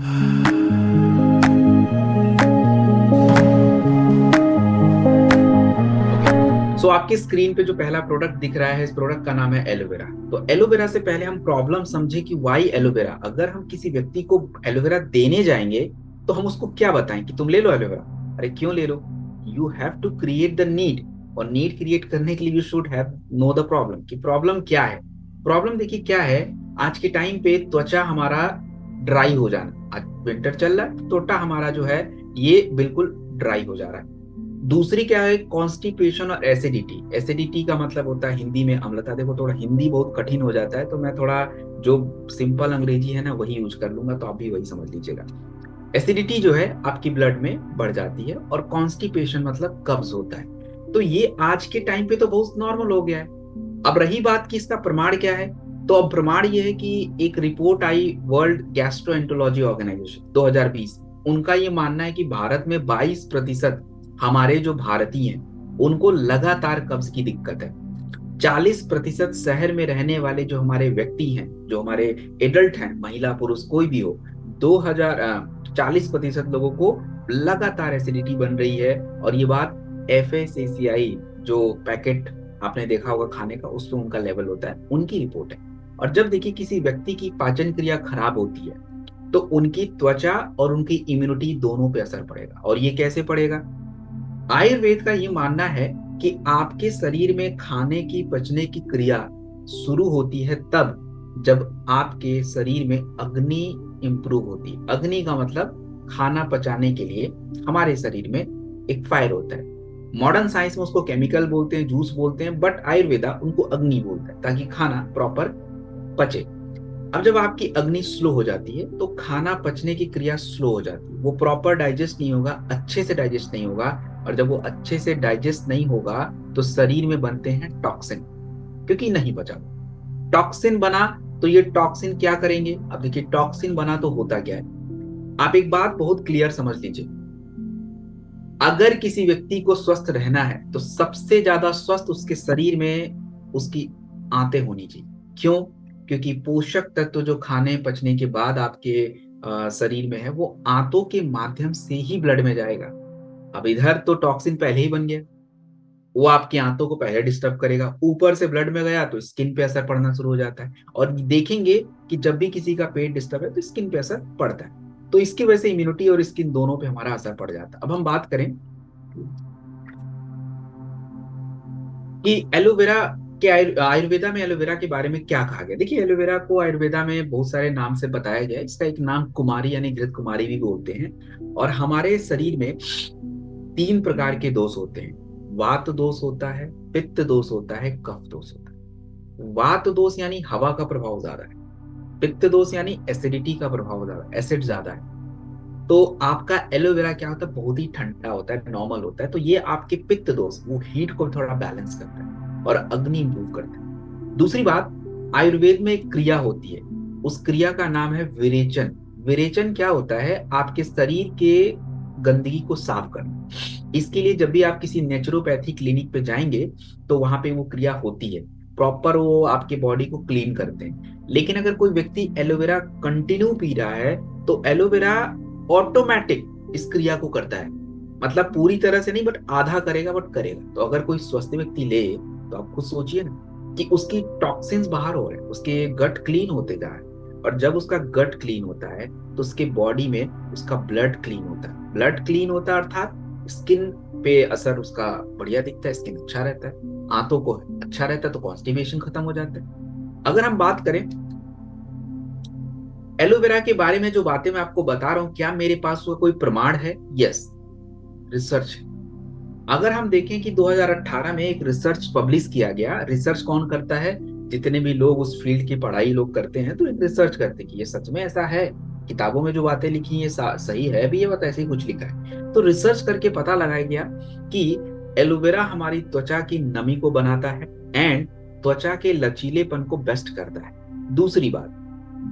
सो आपकी स्क्रीन पे जो पहला प्रोडक्ट दिख रहा है, इस प्रोडक्ट का नाम है एलोवेरा। तो एलोवेरा से पहले हम प्रॉब्लम समझे कि वाई एलोवेरा। अगर हम किसी व्यक्ति को एलोवेरा देने जाएंगे तो हम उसको क्या बताएं कि तुम ले लो एलोवेरा। अरे क्यों ले लो? You have to create the need, और नीड क्रिएट करने के लिए you should have know the problem कि प्रॉब्लम क्या है। प्रॉब्लम देखिए क्या है। आज के टाइम पे त्वचा हमारा ड्राई हो जाना, आज विंटर चल रहा है, त्वचा हमारा जो है ये बिल्कुल ड्राई हो जा रहा है। दूसरी क्या है? कॉन्स्टिपेशन और एसिडिटी। एसिडिटी का मतलब होता है हिंदी में अम्लता। देखो थोड़ा हिंदी बहुत कठिन हो जाता है, तो मैं थोड़ा जो सिंपल अंग्रेजी है ना वही यूज कर लूंगा, तो आप भी वही समझ लीजिएगा। एसिडिटी जो है आपकी ब्लड में बढ़ जाती है, और कॉन्स्टिपेशन मतलब कब्ज होता है। तो ये आज के टाइम पे तो बहुत नॉर्मल हो गया है। अब रही बात कि इसका प्रमाण क्या है, तो अब प्रमाण ये है कि एक रिपोर्ट आई वर्ल्ड गैस्ट्रोएंटरोलॉजी ऑर्गेनाइजेशन 2020। उनका ये मानना है कि भारत में 22% हमारे जो भारतीय हैं उनको लगातार कब्ज की दिक्कत है। 40% शहर में रहने वाले जो हमारे व्यक्ति हैं, जो हमारे एडल्ट हैं, महिला पुरुष कोई भी हो, 40% लोगों को लगातार एसिडिटी बन रही है। और ये बात FSACI, जो पैकेट आपने देखा होगा खाने का, उसमें उनका लेवल होता है, उनकी रिपोर्ट है। और जब देखिए किसी व्यक्ति की पाचन क्रिया खराब होती है तो उनकी त्वचा और उनकी इम्यूनिटी दोनों पे असर पड़ेगा। और ये कैसे पड़ेगा? आयुर्वेद का ये मानना है कि आपके शरीर में खाने की पचने की क्रिया शुरू होती है तब जब आपके शरीर में अग्नि इंप्रूव होती है। अग्नि का मतलब खाना पचाने के लिए हमारे शरीर में एक फायर होता है। मॉडर्न साइंस में उसको केमिकल बोलते हैं, जूस बोलते हैं, बट आयुर्वेदा उनको अग्नि बोलता है, ताकि खाना प्रॉपर पचे। अब जब आपकी अग्नि स्लो हो जाती है तो खाना पचने की क्रिया स्लो हो जाती है, वो प्रॉपर डाइजेस्ट नहीं होगा, अच्छे से डाइजेस्ट नहीं होगा। और जब वो अच्छे से डाइजेस्ट नहीं होगा तो शरीर में बनते हैं टॉक्सिन, क्योंकि नहीं बचा। टॉक्सिन बना तो ये टॉक्सिन क्या करेंगे? अब देखिए टॉक्सिन बना तो होता क्या है, आप एक बात बहुत क्लियर समझ लीजिए। अगर किसी व्यक्ति को स्वस्थ रहना है तो सबसे ज्यादा स्वस्थ उसके शरीर में उसकी आंतें होनी चाहिए। क्यों? क्योंकि पोषक तत्व जो खाने पचने के बाद आपके शरीर में है वो आंतों के माध्यम से ही ब्लड में जाएगा। अब इधर तो टॉक्सिन पहले ही बन गया, वो आपकी आंतों को पहले डिस्टर्ब करेगा, ऊपर से ब्लड में गया तो स्किन पे असर पड़ना शुरू हो जाता है। और देखेंगे कि जब भी किसी का पेट डिस्टर्ब है तो स्किन पे असर पड़ता है। तो इसकी वजह से इम्यूनिटी और स्किन दोनों पे हमारा असर पड़ जाता है। अब हम बात करें कि एलोवेरा के आयुर्वेदा में एलोवेरा के बारे में क्या कहा गया। देखिए एलोवेरा को आयुर्वेदा में बहुत सारे नाम से बताया गया है। इसका एक नाम कुमारी यानी घृत कुमारी भी बोलते हैं। और हमारे शरीर में 3 प्रकार के दोष होते हैं। वात दोष होता है, पित्त दोष होता है, कफ दोष होता है। वात दोष यानी हवा का प्रभाव ज्यादा है, पित्त दोष यानी एसिडिटी का प्रभाव ज्यादा, एसिड ज्यादा है। तो आपका एलोवेरा क्या होता है, बहुत ही ठंडा होता है, नॉर्मल होता है। तो ये आपके पित्त दोष, वो हीट को थोड़ा बैलेंस करता है और अग्नि इंप्रूव करता है। दूसरी बात, आयुर्वेद में एक क्रिया होती है, उस क्रिया का नाम है विरेचन। विरेचन क्या होता है? आपके शरीर के गंदगी को साफ करना। इसके लिए जब भी आप किसी नेचुरोपैथी क्लिनिक पे जाएंगे तो वहां पे वो क्रिया होती है, प्रॉपर वो आपके बॉडी को क्लीन करते हैं। लेकिन अगर कोई व्यक्ति एलोवेरा कंटिन्यू पी रहा है तो एलोवेरा ऑटोमेटिक इस क्रिया को करता है, मतलब पूरी तरह से नहीं बट आधा करेगा, बट करेगा। तो अगर कोई स्वस्थ व्यक्ति ले तो आप खुद सोचिए ना कि उसकी टॉक्सिन्स बाहर हो रहे हैं, उसके गट क्लीन होते जा रहे हैं। और जब उसका गट क्लीन होता है तो उसके बॉडी में उसका ब्लड क्लीन होता है। ब्लड क्लीन होता है अर्थात स्किन पे असर उसका बढ़िया दिखता है, स्किन अच्छा रहता है, आंतों को अच्छा रहता है, तो कॉन्स्टिपेशन खत्म हो जाता है। अगर हम बात करें एलोवेरा के बारे में, जो बातें मैं आपको बता रहा हूं, क्या मेरे पास वो कोई प्रमाण है? Yes, research. अगर हम देखें कि 2018 में एक रिसर्च पब्लिश किया गया। रिसर्च कौन करता है? जितने भी लोग उस फील्ड की पढ़ाई लोग करते हैं, तो एक रिसर्च करते हैं कि ये सच में ऐसा है, किताबों में जो बातें लिखी है सही है भी, ये बात ऐसे ही कुछ लिखा है। तो रिसर्च करके पता लगाया गया कि एलोवेरा हमारी त्वचा की नमी को बनाता है एंड त्वचा के लचीलेपन को बेस्ट करता है। दूसरी बात,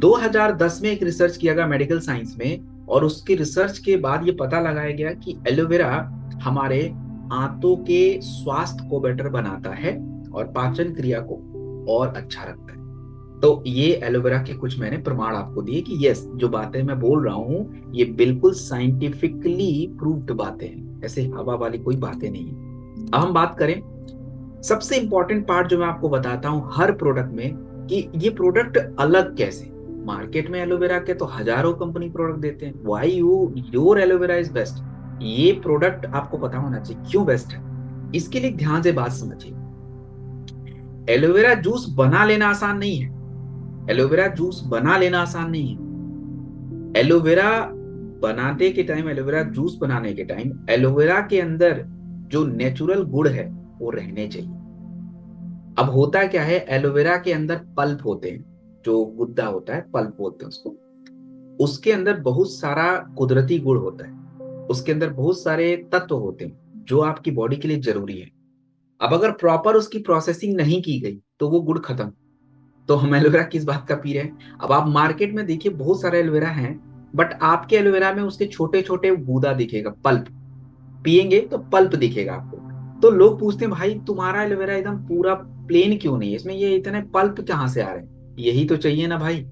2010 में एक रिसर्च किया गया मेडिकल साइंस में, और उसके रिसर्च के बाद ये पता लगाया गया कि एलोवेरा हमारे आंतों के स्वास्थ्य को बेटर बनाता है और पाचन क्रिया को और अच्छा रखता है। तो ये एलोवेरा के कुछ मैंने प्रमाण आपको दिए कि यस, जो बातें मैं बोल रहा हूँ ये बिल्कुल साइंटिफिकली प्रूव्ड बातें हैं, ऐसे हवा वाली कोई बातें नहीं है। अब हम बात करें सबसे इंपॉर्टेंट पार्ट जो मैं आपको बताता हूँ हर प्रोडक्ट में, कि ये प्रोडक्ट अलग कैसे। मार्केट में एलोवेरा के तो हजारों कंपनी प्रोडक्ट देते हैं, why your aloe vera is best. ये प्रोडक्ट आपको पता होना चाहिए क्यों बेस्ट है। इसके लिए ध्यान से बात समझिए। एलोवेरा जूस बना लेना आसान नहीं है। एलोवेरा जूस बना लेना आसान नहीं है। एलोवेरा बनाने के टाइम, एलोवेरा जूस बनाने के टाइम एलोवेरा के अंदर जो नेचुरल गुण है वो रहने चाहिए। अब होता क्या है, एलोवेरा के अंदर पल्प होते हैं, जो गुद्दा होता है पल्प बोलते हैं उसको। उसके अंदर बहुत सारा कुदरती गुण होता है, उसके अंदर बहुत सारे तत्व होते हैं जो आपकी बॉडी के लिए जरूरी है। अब अगर प्रॉपर उसकी प्रोसेसिंग नहीं की गई तो वो गुण खत्म। तो हम एलोवेरा किस बात का पी रहे हैं। अब आप मार्केट में देखिए बहुत सारे एलोवेरा हैं, बट आपके एलोवेरा में उसके छोटे छोटे गूदा दिखेगा, पल्प पिएंगे तो पल्प दिखेगा आपको। तो लोग पूछते हैं भाई तुम्हारा एलोवेरा एकदम पूरा प्लेन क्यों नहीं है, इसमें ये इतने पल्प कहाँ से आ रहे हैं। यही तो चाहिए ना भाई,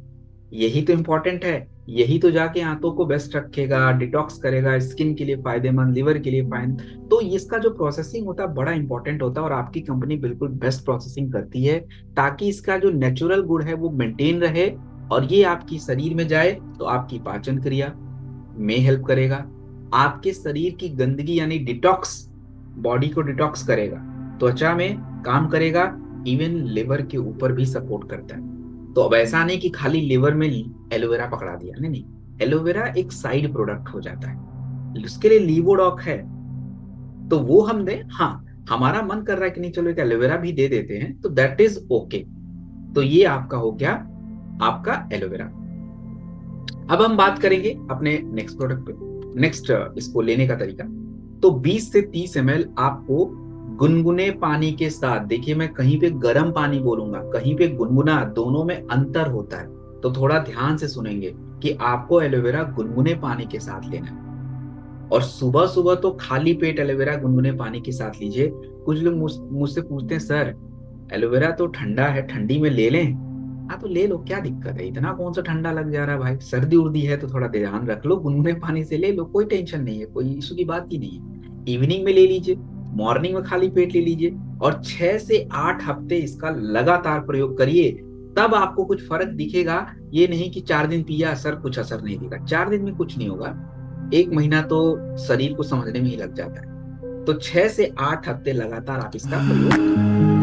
यही तो इम्पोर्टेंट है। यही तो जाके आंतों को बेस्ट रखेगा, डिटॉक्स करेगा, स्किन के लिए फायदेमंद, लिवर के लिए फायदेमंद। तो इसका जो प्रोसेसिंग होता है बड़ा इंपॉर्टेंट होता है, और आपकी कंपनी बिल्कुल बेस्ट प्रोसेसिंग करती है ताकि इसका जो नेचुरल गुण है वो मेंटेन रहे, और ये आपकी शरीर में जाए तो आपकी पाचन क्रिया में हेल्प करेगा, आपके शरीर की गंदगी यानी डिटॉक्स, बॉडी को डिटॉक्स करेगा, त्वचा में काम करेगा, इवन लिवर के ऊपर भी सपोर्ट करता है। तो अब ऐसा नहीं कि खाली लिवर में एलोवेरा पकड़ा दिया, नहीं नहीं, एलोवेरा एक साइड प्रोडक्ट हो जाता है। उसके लिए लीवोडॉक है तो वो हम दें, हाँ हमारा मन कर रहा है कि नहीं चलो एक एलोवेरा भी दे देते हैं, तो दैट इज ओके। तो ये आपका हो गया आपका एलोवेरा। अब हम बात करेंगे अपने नेक्स्ट प्रोडक्ट पे, नेक्स्ट इसको लेने का तरीका। तो 20 से 30 ml आपको गुनगुने पानी के साथ, देखिए मैं कहीं पे गर्म पानी बोलूंगा, कहीं पे गुनगुना, दोनों में अंतर होता है, तो थोड़ा ध्यान से सुनेंगे कि आपको एलोवेरा गुनगुने पानी के साथ लेना है। और सुबह सुबह तो खाली पेट एलोवेरा गुनगुने पानी के साथ लीजिए। कुछ लोग मुझसे पूछते हैं सर एलोवेरा तो ठंडा है, ठंडी में ले लें। हाँ तो ले लो, क्या दिक्कत है, इतना कौन सा ठंडा लग जा रहा है भाई, सर्दी उर्दी है तो थोड़ा ध्यान रख लो, गुनगुने पानी से ले लो, कोई टेंशन नहीं है, कोई इशू की बात ही नहीं है। इवनिंग में ले लीजिए, मॉर्निंग में खाली पेट ले लीजिए, और 6 से 8 हफ्ते इसका लगातार प्रयोग करिए, तब आपको कुछ फर्क दिखेगा। ये नहीं कि 4 दिन पिया सर कुछ असर नहीं दिखा, 4 दिन में कुछ नहीं होगा, 1 महीना तो शरीर को समझने में ही लग जाता है। तो 6 से 8 हफ्ते लगातार आप इसका प्रयोग